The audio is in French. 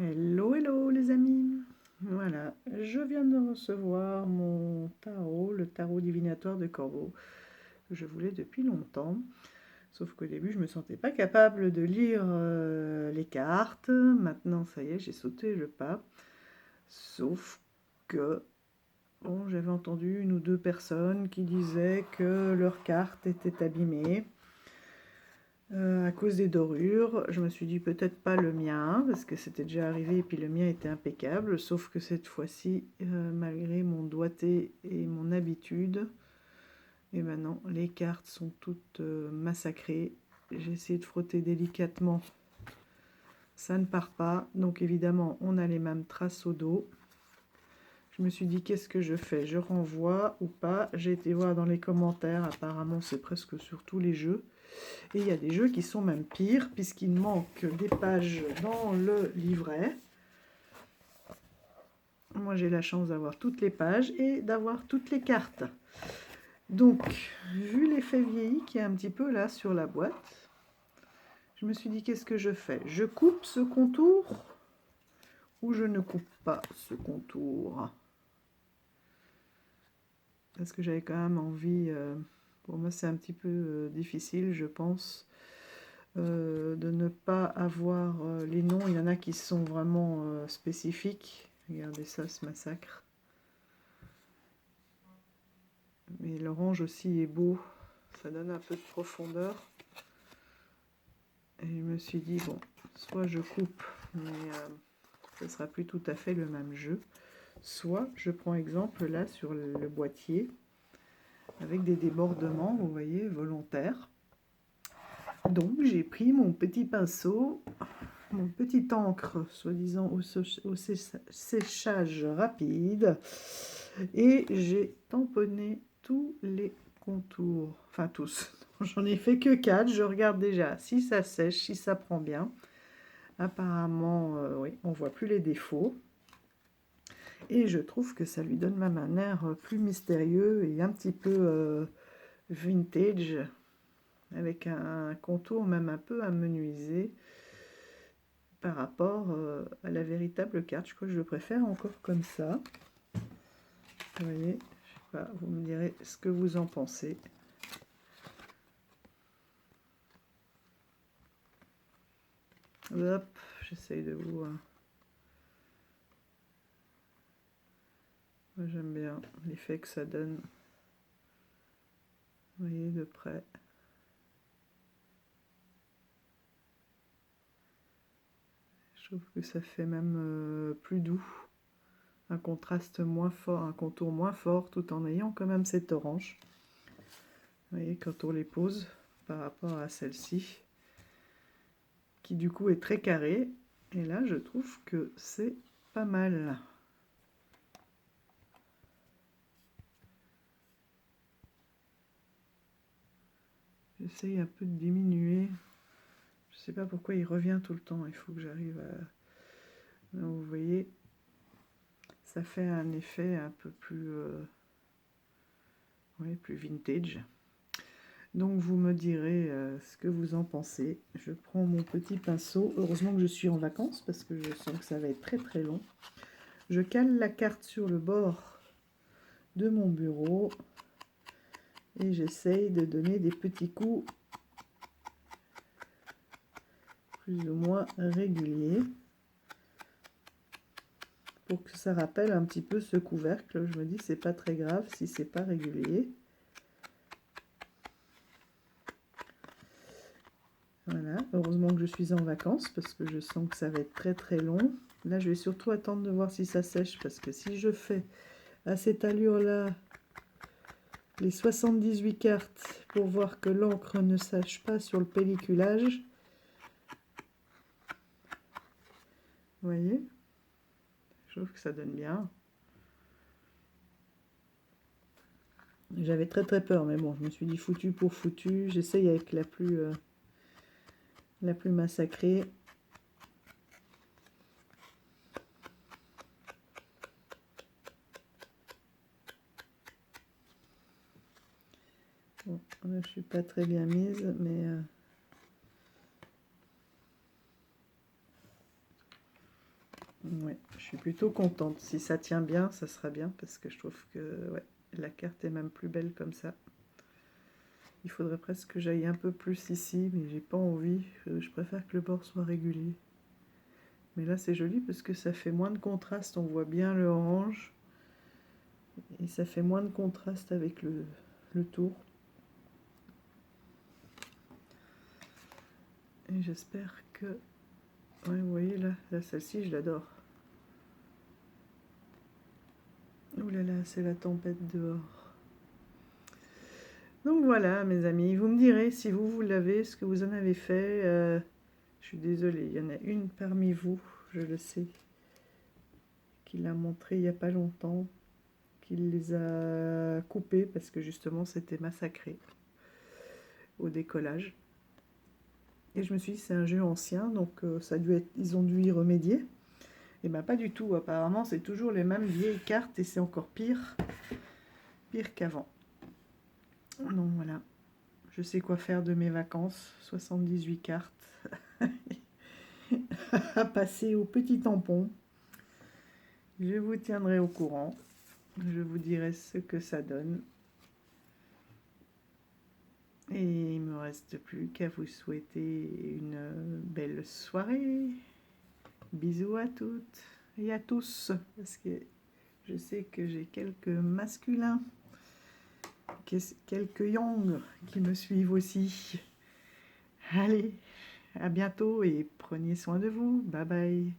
Hello, hello les amis. Voilà, je viens de recevoir mon tarot, le tarot divinatoire de Corbeau, que je voulais depuis longtemps. Sauf qu'au début, je me sentais pas capable de lire les cartes. Maintenant, ça y est, j'ai sauté le pas. Sauf que, bon, j'avais entendu une ou deux personnes qui disaient que leurs cartes étaient abîmées. À cause des dorures, je me suis dit peut-être pas le mien, parce que c'était déjà arrivé et puis le mien était impeccable, sauf que cette fois-ci, malgré mon doigté et mon habitude, et ben non, les cartes sont toutes massacrées. J'ai essayé de frotter délicatement, ça ne part pas, donc évidemment on a les mêmes traces au dos. Je me suis dit qu'est-ce que je fais, je renvoie ou pas? J'ai été voir dans les commentaires, apparemment c'est presque sur tous les jeux. Et il y a des jeux qui sont même pires, puisqu'il manque des pages dans le livret. Moi, j'ai la chance d'avoir toutes les pages et d'avoir toutes les cartes. Donc, vu l'effet vieilli qui est un petit peu là sur la boîte, je me suis dit, qu'est-ce que je fais? Je coupe ce contour ou je ne coupe pas ce contour? Parce que j'avais quand même envie... pour moi, c'est un petit peu difficile, je pense. De ne pas avoir les noms. Il y en a qui sont vraiment spécifiques. Regardez ça, ce massacre. Mais l'orange aussi est beau. Ça donne un peu de profondeur. Et je me suis dit, bon, soit je coupe, mais ce sera plus tout à fait le même jeu. Soit je prends exemple là sur le boîtier, avec des débordements, vous voyez, volontaires. Donc j'ai pris mon petit pinceau, mon petit encre, soi-disant au séchage rapide, et j'ai tamponné tous les contours, enfin tous. J'en ai fait que 4, je regarde déjà si ça sèche, si ça prend bien. Apparemment, oui, on voit plus les défauts. Et je trouve que ça lui donne même un air plus mystérieux et un petit peu vintage, avec un contour même un peu amenuisé par rapport à la véritable carte. Je crois que je préfère encore comme ça. Vous voyez, je sais pas, vous me direz ce que vous en pensez. Hop, j'essaye de vous... Moi j'aime bien l'effet que ça donne. Vous voyez de près. Je trouve que ça fait même plus doux. Un contraste moins fort, un contour moins fort, tout en ayant quand même cet orange. Vous voyez, quand on les pose par rapport à celle-ci, qui du coup est très carrée. Et là, je trouve que c'est pas mal. J'essaye un peu de diminuer. Je sais pas pourquoi il revient tout le temps. Il faut que j'arrive à... Donc, vous voyez, ça fait un effet un peu plus... oui, plus vintage. Donc vous me direz ce que vous en pensez. Je prends mon petit pinceau. Heureusement que je suis en vacances parce que je sens que ça va être très très long. Je cale la carte sur le bord de mon bureau et j'essaye de donner des petits coups plus ou moins réguliers pour que ça rappelle un petit peu ce couvercle. Je me dis c'est pas très grave si c'est pas régulier. Voilà, heureusement que je suis en vacances parce que je sens que ça va être très très long. Là, je vais surtout attendre de voir si ça sèche parce que si je fais à cette allure-là les 78 cartes pour voir que l'encre ne sèche pas sur le pelliculage, vous voyez, je trouve que ça donne bien. J'avais très très peur, mais bon, je me suis dit foutu pour foutu. J'essaye avec la plus massacrée. Bon, là, je suis pas très bien mise, mais Ouais, je suis plutôt contente. Si ça tient bien, ça sera bien parce que je trouve que ouais, la carte est même plus belle comme ça. Il faudrait presque que j'aille un peu plus ici, mais j'ai pas envie. Je préfère que le bord soit régulier. Mais là, c'est joli parce que ça fait moins de contraste. On voit bien le orange. Et ça fait moins de contraste avec le tour. Et j'espère que... Ouais, vous voyez là celle-ci, je l'adore. Ouh là là, c'est la tempête dehors. Donc voilà, mes amis, vous me direz si vous l'avez, ce que vous en avez fait. Je suis désolée, il y en a une parmi vous, je le sais, qui l'a montré il n'y a pas longtemps, qui les a coupés parce que justement c'était massacré au décollage. Et je me suis dit c'est un jeu ancien, donc ça a dû être, ils ont dû y remédier. Et bien pas du tout, apparemment c'est toujours les mêmes vieilles cartes et c'est encore pire qu'avant. Donc voilà, je sais quoi faire de mes vacances, 78 cartes à passer au petit tampon. Je vous tiendrai au courant, je vous dirai ce que ça donne. Et il ne me reste plus qu'à vous souhaiter une belle soirée. Bisous à toutes et à tous, parce que je sais que j'ai quelques masculins, quelques yang qui me suivent aussi. Allez, à bientôt et prenez soin de vous. Bye bye.